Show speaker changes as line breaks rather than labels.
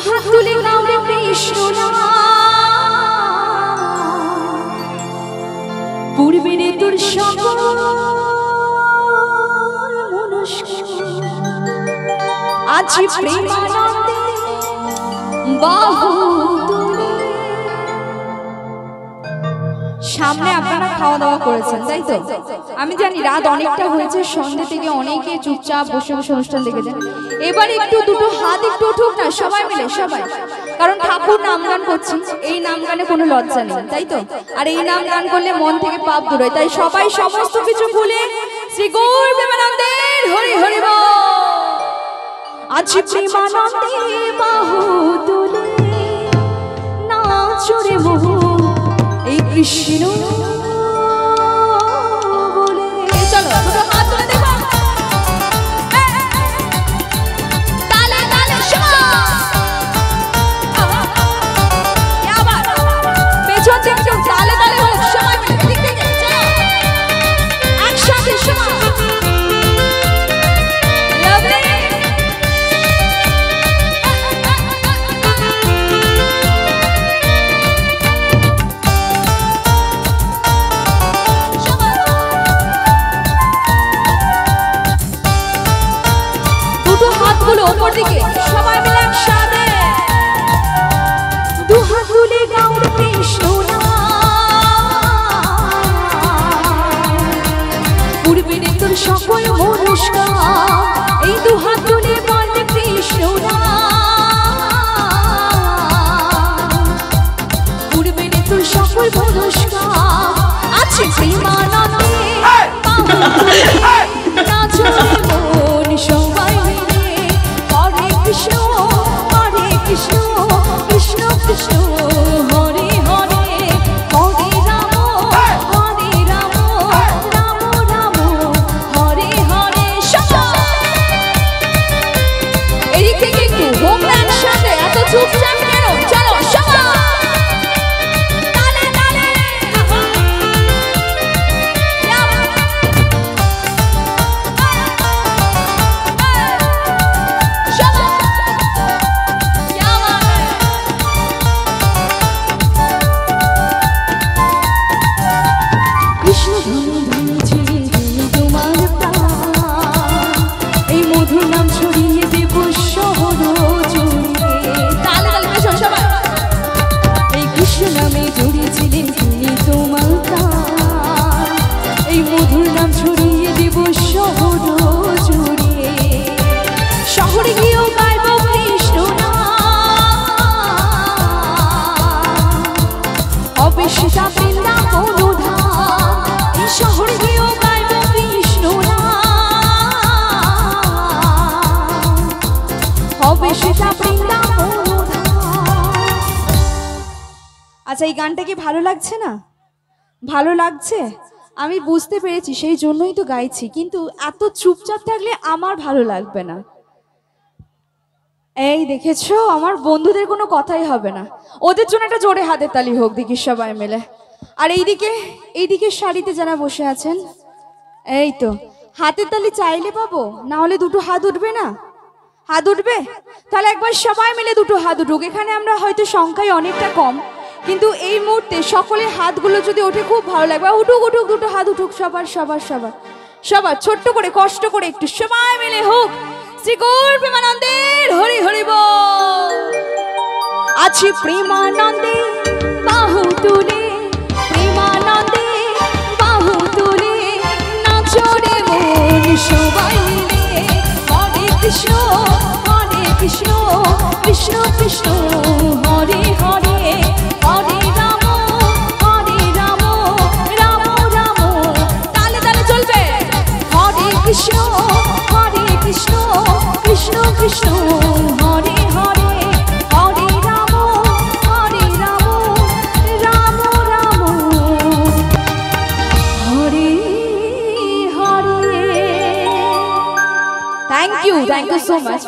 হাত তুলে গাও রে কৃষ্ণ নাম, পূর্বে রে তোর সকল আজ প্রেমানন্দে বাহু তুলে। সামনে আপনারা খাওয়া দাওয়া করেছেন তাই তো? আমি জানি রাত অনেকটা হয়েছে, সন্ধ্যে থেকে অনেকে চুপচাপ বসে বসে অনুষ্ঠান দেখেছেন। এবার একটু দুটো হাত একটু উঠুক না সবাই মিলে, সবাই, কারণ ঠাকুর নাম গান করছি, এই নাম গানে কোনো লজ্জা নেই তাই তো? আর এই নাম গান করলে মন থেকে পাপ দূর হয়, তাই সবাই সমস্ত কিছু ভুলে শ্রী গৌর প্রেমানন্দের হরি হরি বল। আজ প্রেমানন্দে বাহু তুলে নাচো রে মোহ এই কৃষ্ণ বলে। চলো দুটো হাত তুলে দেখো, তালে তালে শোনো, আবার পেছন থেকে তালে তালে হোক, সবাই মিলে ঠিক ঠিক চলো একসাথে শোনো। ওপর দিকে সবাই মিলে একসাথে দু হাত তুলে গাও রে কৃষ্ণ নাম, পূর্বে রে তোর সকল মনস্কার, এই দু হাত তুলে বল রে কৃষ্ণ নাম, পূর্বে রে তোর সকল মনস্কার। আছে প্রেমানন্দে বাহু তুলে নাচো রে মন সবাই মিলে, হরে কৃষ্ণ কৃষ্ণ কৃষ্ণ হরে হরে, হরে রাম রাম রাম হরে হরে। এদিক থেকে একটু হোম একসাথে, এত চুপচাপ কেন? চলো সবাই তালে তালে আচ্ছা, এই গানটা কি ভালো লাগছে না? ভালো লাগছে, আমি বুঝতে পেরেছি, সেই জন্যই তো গাইছি, কিন্তু এত চুপচাপ থাকলে আমার ভালো লাগবে না। এই দেখেছো, আমার বন্ধুদের কোনো কথাই হবে না, ওদের জন্য একটা জোরে হাতের তালি হোক দেখি সবাই মিলে। আর এইদিকে শাড়িতে যারা বসে আছেন, এই তো হাতের তালি চাইলে পাবো, না হলে দুটো হাত উঠবে না? হাত উঠবে? তাহলে একবার সবাই মিলে দুটো হাত উঠুক। এখানে আমরা হয়তো সংখ্যায় অনেকটা কম, কিন্তু এই মুহূর্তে সকলের হাতগুলো যদি ওঠে খুব ভালো লাগবে। উঠুক উঠুক, দুটো হাত উঠুক সবার সবার সবার সবার, ছোট্ট করে কষ্ট করে একটু সবাই মিলে হোক শ্রী গৌর প্রেমানন্দের হরি হরি বল। আছে প্রেমানন্দে বাহু তুলে, প্রেমানন্দে বাহু তুলে নাচো রে মন সবাই মিলে, হরে কৃষ্ণ কৃষ্ণ কৃষ্ণ হরে হরে, হরে রাম রাম রাম, তালে তালে চলবে, Hare Krishna Krishna Krishna Hare Hare, Hare Ram Ram Ram Hare Hare. Thank you so much.